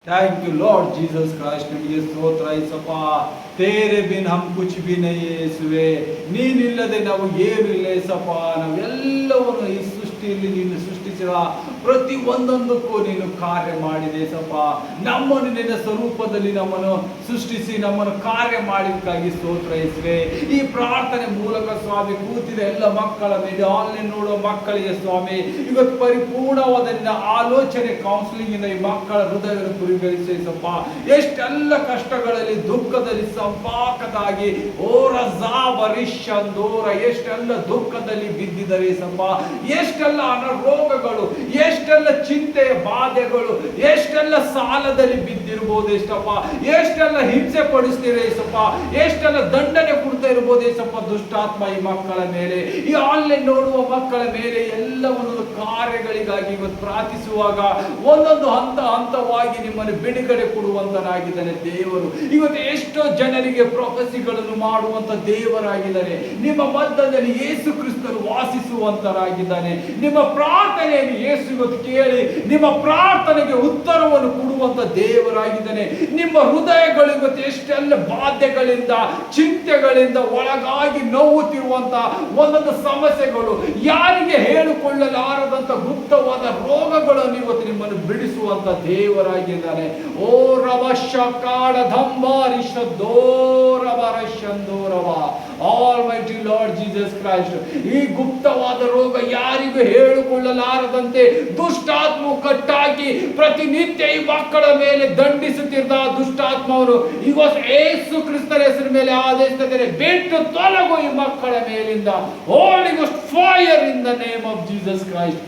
Thank you Lord Jesus Christ, ನಿಮಗೆ ಸ್ತೋತ್ರ Yesappa. ತೇರೆ bin ಹಮ್ ಕುಚ್ B ನಹೀ ಯೇಸುವೆ, ನೀನಿಲ್ಲದೆ ನಾವು ಏನು ಇಲ್ಲ ಯೇಸಪ್ಪ. ನಾವೆಲ್ಲವನ್ನು ಈ ಸೃಷ್ಟಿಯಲ್ಲಿ ನೀನು ಸೃಷ್ಟಿಸಿದ ಪ್ರತಿ ಒಂದೊಂದಕ್ಕೂ ನೀನು ಕಾರ್ಯ ಮಾಡಿದೆ ಯೇಸಪ್ಪ. ನಮ್ಮನ್ನು ನಿನ್ನ ಸ್ವರೂಪದಲ್ಲಿ ನಮ್ಮನ್ನು ಸೃಷ್ಟಿಸಿ ನಮ್ಮನ್ನು ಕಾರ್ಯ ಮಾಡಿದಕ್ಕಾಗಿ ಸ್ತೋತ್ರ ಯೇಸುವೆ. ಈ ಪ್ರಾರ್ಥನೆ ಮೂಲಕ ಸ್ವಾಮಿ ಕೂತಿದ ಎಲ್ಲ ಮಕ್ಕಳ ಮೇಲೆ, ಆನ್ಲೈನ್ ನೋಡುವ ಮಕ್ಕಳಿಗೆ ಸ್ವಾಮಿ ಇವತ್ತು ಪರಿಪೂರ್ಣವಾದ ನಿನ್ನ ಆಲೋಚನೆ ಕೌನ್ಸಿಲಿಂಗ್ ಇಂದ ಈ ಮಕ್ಕಳ ಹೃದಯವನ್ನು ಗುರಿಗಳಿಸಪ್ಪ. ಎಷ್ಟೆಲ್ಲ ಕಷ್ಟಗಳಲ್ಲಿ ದುಃಖದಲ್ಲಿ ಸಂಪಾಕದಾಗಿ ಎಷ್ಟೆಲ್ಲ ದುಃಖದಲ್ಲಿ ಬಿದ್ದಿದ್ದಾರೆ ಸಪ್ಪ. ಎಷ್ಟೆಲ್ಲ ಅನಾರೋಗ್ಯಗಳು, ಎಷ್ಟೆಲ್ಲ ಚಿಂತೆಯ ಬಾಧೆಗಳು, ಎಷ್ಟೆಲ್ಲ ಸಾಲದಲ್ಲಿ ಬಿದ್ದಿರ್ಬೋದು ಎಷ್ಟಪ್ಪ. ಎಷ್ಟೆಲ್ಲ ಹಿಂಸೆ ಪಡಿಸ್ತೀರ ಏಸಪ್ಪ, ಎಷ್ಟೆಲ್ಲ ದಂಡನೆ ಕೊಡ್ತಾ ಇರ್ಬೋದು ಏಸಪ್ಪ ದುಷ್ಟಾತ್ಮ ಈ ಮಕ್ಕಳ ಮೇಲೆ, ಈ ಆನ್ಲೈನ್ ನೋಡುವ ಮಕ್ಕಳ ಮೇಲೆ ಎಲ್ಲ ಒಂದೊಂದು ಕಾರ್ಯಗಳಿಗಾಗಿ ಇವತ್ತು ಪ್ರಾರ್ಥಿಸುವಾಗ ಒಂದೊಂದು ಹಂತವಾಗಿ ನಿಮ್ಮನ್ನು ಬಿಡುಗಡೆ ಕೊಡುವಂತನಾಗಿದ್ದಾನೆ ದೇವರು. ಇವತ್ತು ಎಷ್ಟೋ ಜನರಿಗೆ ಪ್ರೊಫೆಸಿಗಳನ್ನು ಮಾಡುವಂತ ದೇವರಾಗಿದ್ದಾನೆ. ನಿಮ್ಮ ಮಧ್ಯದಲ್ಲಿ ಯೇಸು ಕ್ರಿಸ್ತರು ವಾಸಿಸುವಂತರಾಗಿದ್ದಾನೆ. ನಿಮ್ಮ ಪ್ರಾರ್ಥನೆಯನ್ನು ಯೇಸು ಇವತ್ತು ಕೇಳಿ ನಿಮ್ಮ ಪ್ರಾರ್ಥನೆಗೆ ಉತ್ತರವನ್ನು ಕೊಡುವಂತ ದೇವರಾಗಿದ್ದಾನೆ. ನಿಮ್ಮ ಹೃದಯಗಳು ಇವತ್ತು ಎಷ್ಟೆಲ್ಲ ಬಾಧ್ಯಗಳಿಂದ, ಚಿಂತೆಗಳಿಂದ ಒಳಗಾಗಿ ನೋವುತ್ತಿರುವಂತ ಒಂದೊಂದು ಸಮಸ್ಯೆಗಳು, ಯಾರಿಗೆ ಹೇಳಿಕೊಳ್ಳಲಾರದಂತ ಗುಪ್ತವಾದ ರೋಗಗಳನ್ನು ಇವತ್ತು ನಿಮ್ಮನ್ನು ಬಿಡಿಸುವಂತ ದೇವರಾಗಿದ್ದಾನೆ. ಓ ರವ ಶಕಾಡ ಧಂಬಾರಿ ಶಂದೋರವ ಆಲ್ಮೈಟಿ ಲಾರ್ಡ್ ಜೀಸಸ್ ಕ್ರೈಸ್ಟ್, ಈ ಗುಪ್ತವಾದ ರೋಗ ಯಾರಿಗೂ ಹೇಳಿಕೊಳ್ಳಲಾರದಂತೆ ದುಷ್ಟಾತ್ಮ ಕಟ್ಟಾಗಿ ಪ್ರತಿನಿತ್ಯ ಈ ಮಕ್ಕಳ ಮೇಲೆ ದಂಡಿಸುತ್ತಿದ್ದ ದುಷ್ಟಾತ್ಮವರು ಇವತ್ತು ಯೇಸು ಕ್ರಿಸ್ತರ ಹೆಸರಿನ ಮೇಲೆ ಆದೇಶಿಸಿದರೆ ಬಿಟ್ಟು ತೊಲಗು ಈ ಮಕ್ಕಳ ಮೇಲಿಂದ. Holy ghost fire in the name of Jesus Christ.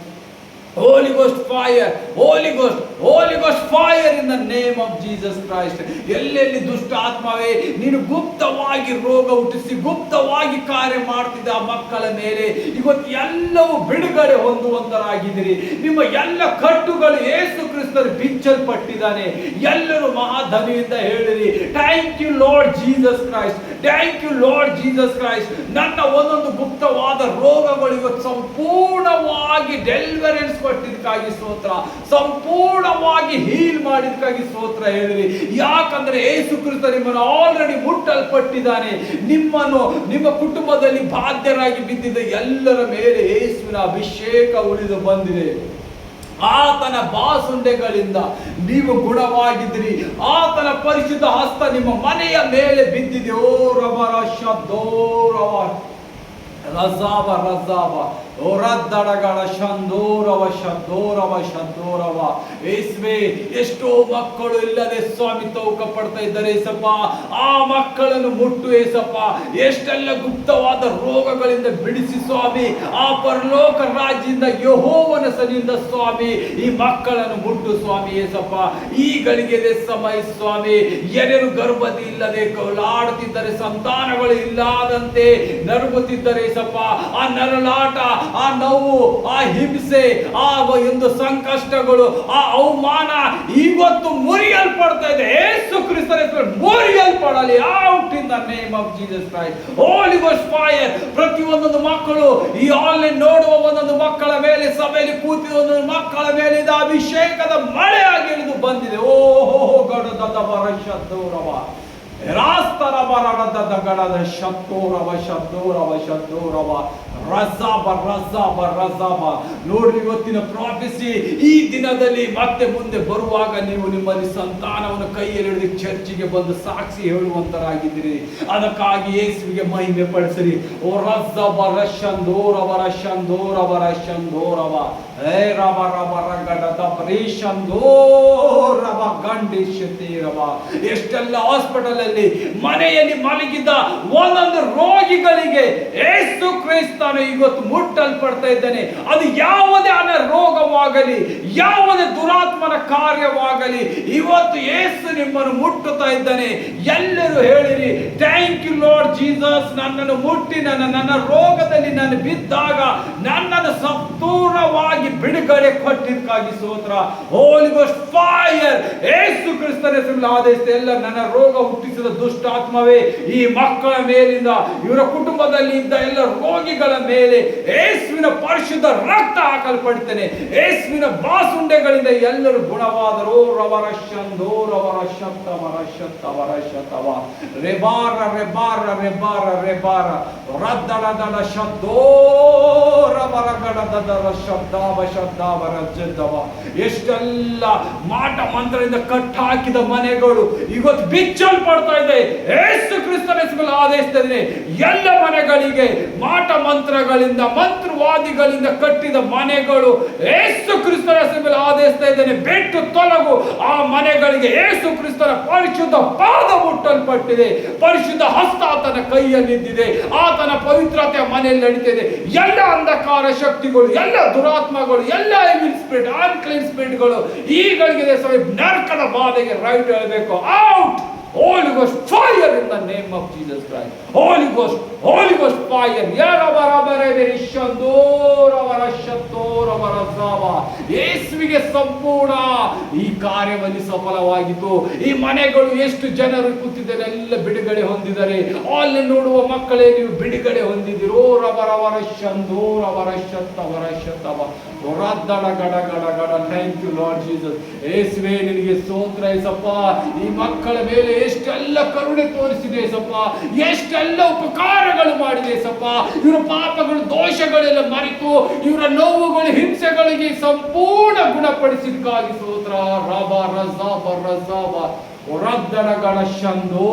Holy Ghost fire, Holy Ghost fire in the name of Jesus Christ. ಎಲ್ಲೆಲ್ಲಿ ದುಷ್ಟ ಆತ್ಮವೇ ನೀನು ಗುಪ್ತವಾಗಿ ರೋಗ ಹುಟ್ಟಿಸಿ ಗುಪ್ತವಾಗಿ ಕಾರ್ಯ ಮಾಡ್ತಿದ್ದ ಆ ಮಕ್ಕಳ ಮೇಲೆ ಇವತ್ತು ಎಲ್ಲವೂ ಬಿಡುಗಡೆ ಹೊಂದುವಂತರಾಗಿದ್ದೀರಿ. ನಿಮ್ಮ ಎಲ್ಲ ಕಟ್ಟುಗಳು ಯೇಸು ಕ್ರಿಸ್ತರು ಬಿಚ್ಚಲ್ಪಟ್ಟಿದ್ದಾನೆ. ಎಲ್ಲರೂ ಮಹಾಧನಿಯಿಂದ ಹೇಳಿರಿ, thank you Lord Jesus Christ, thank you Lord Jesus Christ. ನನ್ನ ಒಂದೊಂದು ಗುಪ್ತವಾದ ರೋಗಗಳು ಇವತ್ತು ಸಂಪೂರ್ಣವಾಗಿ ಡೆಲಿವರೆನ್ಸ್ ಕೊಟ್ಟಿದ್ದಕ್ಕಾಗಿ ಸ್ತೋತ್ರ, ಸಂಪೂರ್ಣವಾಗಿ ಹೀಲ್ ಮಾಡಿದಕ್ಕಾಗಿ ಸ್ತೋತ್ರ ಹೇಳಿರಿ. ಯಾಕಂದ್ರೆ ಯೇಸು ಕ್ರಿಸ್ತ ನಿಮ್ಮನ್ನು ಆಲ್ರೆಡಿ ಮುಟ್ಟಲ್ಪಟ್ಟಿದ್ದಾನೆ. ನಿಮ್ಮನ್ನು ನಿಮ್ಮ ಕುಟುಂಬದಲ್ಲಿ ಬಾಧ್ಯರಾಗಿ ಬಿದ್ದಿದ್ದ ಎಲ್ಲರ ಮೇಲೆ ಯೇಸುವಿನ ಅಭಿಷೇಕ ಉಳಿದು ಬಂದಿದೆ. ಆತನ ಬಾಸುಂಡೆಗಳಿಂದ ನೀವು ಗುಣವಾಗಿದ್ದೀರಿ. ಆತನ ಪರಿಶುದ್ಧ ಹಸ್ತ ನಿಮ್ಮ ಮನೆಯ ಮೇಲೆ ಬಿದ್ದಿದೆ. ಓ ರಬರ ಶಬ್ದೋರವ ರಜಾವ ರಜಾವ ಓರದ್ದಡಗಳ ಶಂದೋರವ ಶಬ್ದೋರವ ಶಬ್ದೋರವ. ಯೇಸುವೇ, ಎಷ್ಟೋ ಮಕ್ಕಳು ಇಲ್ಲದೆ ಸ್ವಾಮಿ ತೌಕ ಪಡ್ತಾ ಇದ್ದಾರೆ ಏಸಪ್ಪ. ಆ ಮಕ್ಕಳನ್ನು ಮುಟ್ಟು ಏಸಪ್ಪ. ಎಷ್ಟೆಲ್ಲ ಗುಪ್ತವಾದ ರೋಗಗಳಿಂದ ಬಿಡಿಸಿ ಸ್ವಾಮಿ. ಆ ಪರಲೋಕ ರಾಜ್ಯದಿಂದ ಯೆಹೋವನ ಸನ್ನಿಧಿಯಿಂದ ಸ್ವಾಮಿ ಈ ಮಕ್ಕಳನ್ನು ಮುಟ್ಟು ಸ್ವಾಮಿ ಏಸಪ್ಪ. ಈ ಗಳಿಗೆದೆ ಸಮಯ ಸ್ವಾಮಿ. ಎರೆರು ಗರ್ಭದಿ ಇಲ್ಲದೆ ಕೌಲಾಡುತ್ತಿದ್ದರೆ, ಸಂತಾನಗಳು ಇಲ್ಲದಂತೆ ನರಗುತ್ತಿದ್ದರೆ ಏಸಪ್ಪ. ಆ ನರಳಾಟ, ಆ ನೋವು, ಆ ಹಿಂಸೆ, ಆ ಒಂದು ಸಂಕಷ್ಟಗಳು, ಆ ಅವಮಾನ ಇವತ್ತು ಮುರಿಯಲ್ಪಡ್ತಾ ಇದೆ. ಯೇಸು ಕ್ರಿಸ್ತನ ಹೆಸರಲ್ಲಿ ಮುರಿಯಲ್ಪಡಲಿ. Out in the name of Jesus Christ. Holi ghost fire. ಪ್ರತಿ ಒಂದೊಂದು ಮಕ್ಕಳು ಈ ಆನ್ಲೈನ್ ನೋಡುವ ಒಂದೊಂದು ಮಕ್ಕಳ ಮೇಲೆ, ಸಭೆಯಲ್ಲಿ ಕೂತಿದ ಒಂದೊಂದು ಮಕ್ಕಳ ಮೇಲೆ ಇದು ಅಭಿಷೇಕದ ಮಳೆಯಾಗಿ ಇಳಿದು ಬಂದಿದೆ. ಓಹೋ ಗಡದ ಬರಶದ್ದೋರವ ರಾಸ್ತರ ಬರಡದ ಗಡದ ಶಬ್ದೋರವ ಶಬ್ದೋರವ ಶಬ್ದೋರವ ರಜಾಬ ರಜಾಬ ರಜಾಬ. ನೋಡ್ರಿ, ಇವತ್ತಿನ ಪ್ರಾಫೆಸಿ ಈ ದಿನದಲ್ಲಿ ಮತ್ತೆ ಮುಂದೆ ಬರುವಾಗ ನೀವು ನಿಮ್ಮಲ್ಲಿ ಸಂತಾನವನ್ನು ಕೈಯಲ್ಲಿ ಹಿಡಿದು ಚರ್ಚಿಗೆ ಬಂದು ಸಾಕ್ಷಿ ಹೇಳುವಂತರಾಗಿದ್ದೀರಿ. ಅದಕ್ಕಾಗಿ ಯೇಸುವಿಗೆ ಮಹಿಮೆ ಪಡಿಸಿರಿ. ಓ ರಜಾಬ ರಶಂದೋರವ ರಶಂದೋರವ ರಶಂದೋರವ ಹೇ ರವ ರವ ರಗಡದ ಪ್ರೀಶಂದೋರವ ಗಂಡಿಶತೀರವ. ಎಷ್ಟೆಲ್ಲ ಹಾಸ್ಪಿಟಲ್ ಅಲ್ಲಿ, ಮನೆಯಲ್ಲಿ ಮಲಗಿದ್ದ ಒಂದೊಂದು ರೋಗಿಗಳಿಗೆ ಯೇಸು ಕ್ರಿಸ್ತನು ಇವತ್ತು ಮುಟ್ಟಲ್ಪಡ್ತಾ ಇದ್ದಾನೆ. ಅದು ಯಾವುದೇ ಅನಾರೋಗ್ಯವಾಗಲಿ, ಯಾವುದೇ ದುರಾತ್ಮನ ಕಾರ್ಯವಾಗಲಿ, ಇವತ್ತು ಯೇಸು ನಿಮ್ಮನ್ನು ಮುಟ್ಟುತ್ತಾ ಇದ್ದಾನೆ. ಎಲ್ಲರೂ ಹೇಳಿರಿ, ಥ್ಯಾಂಕ್ ಯು ಲಾರ್ಡ್ ಜೀಸಸ್. ನನ್ನನ್ನು ಮುಟ್ಟಿ ನನ್ನ ರೋಗದಲ್ಲಿ ನಾನು ಬಿದ್ದಾಗ ನನ್ನನ್ನು ಸಂಪೂರ್ಣವಾಗಿ ಬಿಡುಗಡೆ ಕೊಟ್ಟಿದ್ದಕ್ಕಾಗಿ ಸ್ತೋತ್ರ. ಹೋಲಿ ಗೋಸ್ಟ್ ಫೈರ್. ಯೇಸು ಕ್ರಿಸ್ತ ಕ್ರಿಸ್ತನ ಹೆಸರಲ್ಲಿ ಆದೇಶಿಸಿದೆ. ಎಲ್ಲ ನನ್ನ ರೋಗ ಹುಟ್ಟಿಸಿದ ದುಷ್ಟಾತ್ಮವೇ ಈ ಮಕ್ಕಳ ಮೇಲಿಂದ, ಇವರ ಕುಟುಂಬದಲ್ಲಿ ಇದ್ದ ಎಲ್ಲ ರೋಗಿಗಳ ಮೇಲೆ ಯೇಸುವಿನ ಪರಿಶುದ್ಧ ರಕ್ತ ಹಾಕಲ್ಪಡ್ತೇನೆ. ಯೇಸುವಿನ ಬಾಸುಂಡೆಗಳಿಂದ ಎಲ್ಲರೂ ಗುಣವಾದರು. ರವರ ಶಂದೋ ರವರ ಶತ್ತವರ ಶತ್ತವರ ಶತವ ರೆಬಾರ ರೆಬಾರ ರೆಬಾರ ರೆಬಾರ ರದ್ದಡದಡ ಶಬ್ದೋ ರವರ ಗಡದರ ಶಬ್ದಾವ ಶಬ್ದಾವ ರಜ್ಜದವ. ಎಷ್ಟೆಲ್ಲ ಮಾಟ ಮಂತ್ರದಿಂದ ಕಟ್ಟಾಕಿದ ಮನೆಗಳು ಇವತ್ತು ಬಿಚ್ಚಲ್ಪಡ್ತಾ ಇದೆ. ಯೇಸು ಕ್ರಿಸ್ತನ ಹೆಸರಲ್ಲಿ ಆದೇಶಿಸಿದ್ದೇನೆ, ಎಲ್ಲ ಮನೆಗಳಿಗೆ ಮಾಟ ಮಂತ್ರಗಳಿಂದ ಮಂತ್ರವಾದಿಗಳಿಂದ ಕಟ್ಟಿದ ಮನೆಗಳು ಯೇಸು ಕ್ರಿಸ್ತನ ಹೆಸರಲ್ಲಿ ಆದೇಶಿಸ್ತಾ ಇದ್ದೇನೆ, ಬೆಟ್ಟು ತೊಲಗು. ಆ ಮನೆಗಳಿಗೆ ಯೇಸು ಕ್ರಿಸ್ತನ ಪರಿಶುದ್ಧ ಪಾದ ಮುಟ್ಟಲ್ಪಟ್ಟಿದೆ. ಪರಿಶುದ್ಧ ಹಸ್ತ ಆತನ ಕೈಯಲ್ಲಿದ್ದಿದೆ. ಆತನ ಪವಿತ್ರತೆ ಮನೆಯಲ್ಲಿ ನಡೀತಿದೆ. ಎಲ್ಲ ಅಂಧಕಾರ ಶಕ್ತಿಗಳು, ಎಲ್ಲ ದುರಾತ್ಮಗಳು, ಎಲ್ಲ ಇವಿಲ್ ಸ್ಪಿರಿಟ್, ಅನ್ಕ್ಲೀನ್ ಸ್ಪಿರಿಟ್ಗಳು ಈಗಳಿಗೆ ನರಕದ ಬಾಧೆಗೆ ರೈಟ್ ಹೇಳಬೇಕು. Out! Holy Ghost fire in the name of Jesus Christ. Holy Ghost fire. ಯೇಸುವಿಗೆ ಸಂಪೂರ್ಣ ಈ ಕಾರ್ಯದಲ್ಲಿ ಸಫಲವಾಗಿತ್ತು. ಈ ಮನೆಗಳು ಎಷ್ಟು ಜನರು ಕೂತಿದ್ದಾರೆ ಎಲ್ಲ ಬಿಡುಗಡೆ ಹೊಂದಿದ್ದಾರೆ. ಅಲ್ಲಿ ನೋಡುವ ಮಕ್ಕಳೇ ನೀವು ಬಿಡುಗಡೆ ಹೊಂದಿದಿರೋ. ರವರವರ ಶಂದೋ ರವರ ಶತ್ತವರ ಶತವ ರದ್ದಡ ಗಡ ಗಡ ಗಡ. Thank you Lord Jesus. ಯೇಸುವೇ ನಿನಗೆ ಸ್ತೋತ್ರ ಏಸಪ್ಪ. ಈ ಮಕ್ಕಳ ಮೇಲೆ ಎಷ್ಟೆಲ್ಲ ಕರುಣೆ ತೋರಿಸಿದೆ ಸಪ್ಪ, ಎಷ್ಟೆಲ್ಲ ಉಪಕಾರಗಳು ಮಾಡಿದೆ ಸಪ್ಪ. ಇವರ ಪಾಪಗಳು ದೋಷಗಳೆಲ್ಲ ಮರೆತು ಇವರ ನೋವುಗಳು ಹಿಂಸೆಗಳಿಗೆ ಸಂಪೂರ್ಣ ಗುಣಪಡಿಸಿದಕ್ಕಾಗಿ ಸ್ತೋತ್ರ. ರಬ ರಜಾಬ ರಜಾಬ ರದ್ದಡ ಗಡ ಶಂದೋ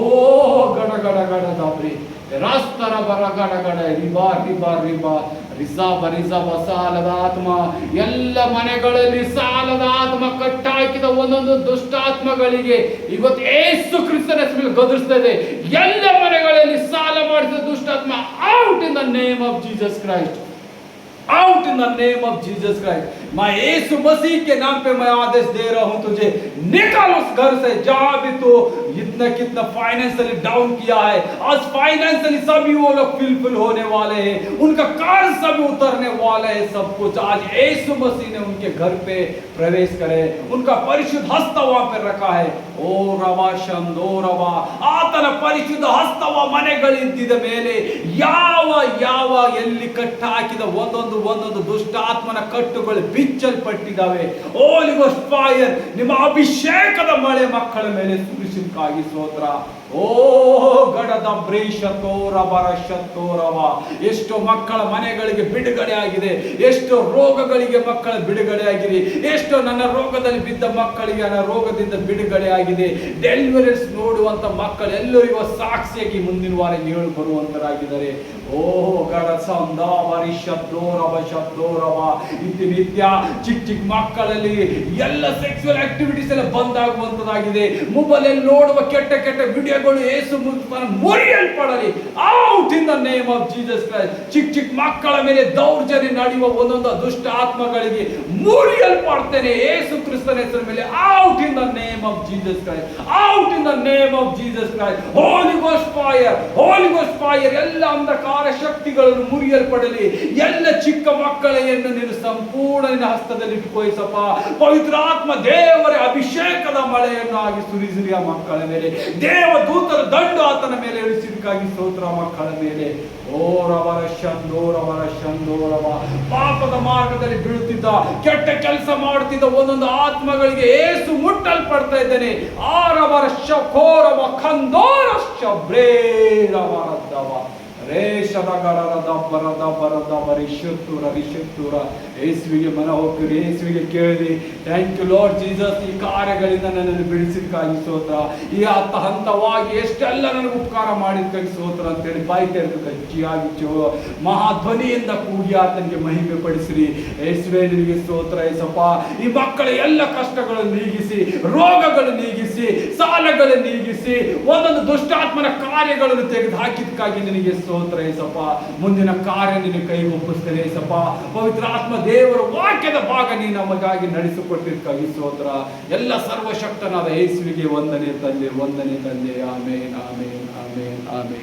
ಗಡ ಗಡ ಗಡ ದಾಬ್ರಿ ರಾಸ್ತರ ಬರ ಗಡ ಗಡ ರಿಬಾ ರಿಬಾ ರಿಬಾ ರಿಸಾಬ ರಿಸಾಬ. ಸಾಲದ ಆತ್ಮ, ಎಲ್ಲ ಮನೆಗಳಲ್ಲಿ ಸಾಲದ ಆತ್ಮ ಕಟ್ಟಾಕಿದ ಒಂದೊಂದು ದುಷ್ಟಾತ್ಮಗಳಿಗೆ ಇವತ್ತು ಯೇಸು ಕ್ರಿಸ್ತನ ಹೆಸರಲ್ಲಿ ಗದರಿಸ್ತಾ ಇದೆ. ಎಲ್ಲ ಮನೆಗಳಲ್ಲಿ ಸಾಲ ಮಾಡಿದ ದುಷ್ಟಾತ್ಮ out in the name of Jesus Christ. Out in the name of Jesus Christ. मैं यीशु मसीह के नाम पे मैं आदेश दे रहा हूं, तुझे निकाल उस घर से. जहां भी तो इतना कितना फाइनेंशियली डाउन किया है, आज फाइनेंशियली सभी वो लोग फुलफिल होने वाले हैं. उनका कर्ज सभी उतरने वाले हैं. सब कुछ आज यीशु मसीह ने उनके घर पे प्रवेश करे. उनका परिशुद्ध हस्त वहां पे रखा है. ओ रवा शंदो रवा. ಆತನ ಪರಿಶುದ್ಧ ಹಸ್ತವ ಮನೆಗಳಿದ್ದ ಮೇಲೆ ಯಾವ ಯಾವ ಎಲ್ಲಿ ಕಟ್ಟಾಕಿದ ಒಂದೊಂದು ದುಷ್ಟಾತ್ಮನ ಕಟ್ಟುಗಳು ಬಿಚ್ಚಲ್ಪಟ್ಟಿದ್ದಾವೆ. ಹೋಲಿ ಗೋಸ್ಟ್ ಫೈರ್, ನಿಮ್ಮ ಅಭಿಷೇಕದ ಮಳೆ ಮಕ್ಕಳ ಮೇಲೆ ಸುರಿಸಿದಕ್ಕಾಗಿ ಸ್ತೋತ್ರ. ಓ ಗಡದ ಬ್ರೇಷತೋರವ. ಎಷ್ಟೋ ಮಕ್ಕಳ ಮನೆಗಳಿಗೆ ಬಿಡುಗಡೆ ಆಗಿದೆ. ಎಷ್ಟೋ ರೋಗಗಳಿಗೆ ಮಕ್ಕಳ ಬಿಡುಗಡೆ ಆಗಿದೆ. ಎಷ್ಟೋ ನನ್ನ ರೋಗದಲ್ಲಿ ಬಿದ್ದ ಮಕ್ಕಳಿಗೆ ನನ್ನ ರೋಗದಿಂದ ಬಿಡುಗಡೆ ಆಗಿದೆ. ಡೆಲಿವರೀಸ್ ನೋಡುವಂತ ಮಕ್ಕಳೆಲ್ಲರೂ ಇವಾಗ ಸಾಕ್ಷಿಯಾಗಿ ಮುಂದಿನ ವಾರ ಹೇಳು ಬರುವಂತರಾಗಿದ್ದಾರೆ. ಓ ಗಡ ಸಂದಾವರಿ ಶಬ್ದೋರವ ಶಬ್ದೋರವ. ಇತಿ ನಿತ್ಯ ಚಿಕ್ಕ ಚಿಕ್ಕ ಮಕ್ಕಳಲ್ಲಿ ಎಲ್ಲ ಸೆಕ್ಸುವಲ್ ಆಕ್ಟಿವಿಟೀಸ್ ಎಲ್ಲ ಬಂದಾಗುವಂತದಾಗಿದೆ. ಮೊಬೈಲ್ ಅಲ್ಲಿ ನೋಡುವ ಕೆಟ್ಟ ಕೆಟ್ಟ ವಿಡಿಯೋಗಳು ಯೇಸು ಮುರಿಯಲ್ಪಡಲಿ. Out in the name of Jesus Christ. ಚಿಕ್ಕ ಚಿಕ್ಕ ಮಕ್ಕಳ ಮೇಲೆ ದೌರ್ಜನ್ಯ ನಡೆಯುವ ಒಂದೊಂದು ದುಷ್ಟ ಆತ್ಮಗಳಿಗೆ ಮುರಿಯಲ್ಪಡ್ತೇನೆ ಯೇಸು ಕ್ರಿಸ್ತನ ಹೆಸರ ಮೇಲೆ. Out in the name of Jesus Christ. Out in the name of Jesus Christ. Holi ghost fire, Holy ghost fire. ಎಲ್ಲ ಅಂಧಕಾರ ಶಕ್ತಿಗಳನ್ನು ಮುರಿಯಲ್ಪಡಲಿ. ಎಲ್ಲ ಚಿಕ್ಕ ಮಕ್ಕಳೆಯನ್ನು ನೀನು ಸಂಪೂರ್ಣ ನಿನ್ನ ಹಸ್ತದಲ್ಲಿ ಇಟ್ಟುಕೊಯ್ಸಪ್ಪ. ಪವಿತ್ರಾತ್ಮ ದೇವರ ಅಭಿಷೇಕದ ಮಳೆಯನ್ನು ಆಗಿ ಸುರಿಸಿರಿ ಆ ಮಕ್ಕಳ ಮೇಲೆ. ದೇವ ದೂತರ ದಂಡು ಆತನ ಮೇಲೆ ಇಳಿಸಿದಕ್ಕಾಗಿ ಸ್ತೋತ್ರ ಮಕ್ಕಳ ಮೇಲೆ. ಓ ರವರ ಶಂದೋರವರ ಶಂದೋರವ. ಪಾಪದ ಮಾರ್ಗದಲ್ಲಿ ಬೀಳುತ್ತಿದ್ದ, ಕೆಟ್ಟ ಕೆಲಸ ಮಾಡುತ್ತಿದ್ದ ಒಂದೊಂದು ಆತ್ಮಗಳಿಗೆ ಏಸು ಮುಟ್ಟಲ್ಪಡ್ತಾ ಇದ್ದೇನೆ. ಆರವರ ಶಕೋರವ ಖಂದೋರ ಶಬ್ರೇರವರದ್ದವ ರೇಷದ ಗಡರದ ಬರದ ಬರದ ರಿಷತ್ತೂರ ರಿಷತ್ತೂರ. ಯೇಸುವಿಗೆ ಮನ ಹೋಗ್ತೀರಿ, ಯೇಸುವಿಗೆ ಕೇಳಿರಿ. Thank you Lord Jesus. ಈ ಕಾರ್ಯಗಳಿಂದ ನನ್ನನ್ನು ಬಿಡಿಸಿದಕ್ಕಾಗಿ ಸ್ತೋತ್ರ. ಈ ಹಂತವಾಗಿ ಎಷ್ಟೆಲ್ಲ ನನಗೆ ಉಪಕಾರ ಮಾಡಿದಕ್ಕಾಗಿ ಸ್ತೋತ್ರ ಅಂತೇಳಿ ಬಾಯಿ ತೆರೆದು ಗಟ್ಟಿಯಾಗಿ ಮಹಾಧ್ವನಿಯಿಂದ ಕೂಡಿ ಆತನಿಗೆ ಮಹಿಮೆ ಪಡಿಸಿರಿ. ಯೇಸುವೇ ನಿನಗೆ ಸ್ತೋತ್ರ ಏಸಪ್ಪ. ಈ ಮಕ್ಕಳ ಎಲ್ಲ ಕಷ್ಟಗಳನ್ನು ನೀಗಿಸಿ, ರೋಗಗಳು ನೀಗಿಸಿ, ಸಾಲಗಳನ್ನು ನೀಗಿಸಿ, ಒಂದೊಂದು ದುಷ್ಟಾತ್ಮನ ಕಾರ್ಯಗಳನ್ನು ತೆಗೆದು ಹಾಕಿದಕ್ಕಾಗಿ ನಿನಗೆ ಸ್ತೋತ್ರ ಏಸಪ್ಪ. ಮುಂದಿನ ಕಾರ್ಯ ನಿನ್ನ ಕೈಗೆ ಒಪ್ಪಿಸ್ತೇನೆ ಏಸಪ್ಪ. ಪವಿತ್ರ ಆತ್ಮ ದೇವರ ವಾಕ್ಯದ ಭಾಗ ನೀನು ನಮಗಾಗಿ ನಡೆಸಿಕೊಟ್ಟಿದ್ದಕ್ಕಾಗಿ ಸ್ತೋತ್ರ. ಎಲ್ಲ ಸರ್ವಶಕ್ತನಾದ ಯೇಸುವಿಗೆ ವಂದನೆ ತಂದೆ, ವಂದನೆ ತಂದೆ. ಆಮೇನ್ ಆಮೇನ್ ಆಮೇನ್ ಆಮೇನ್.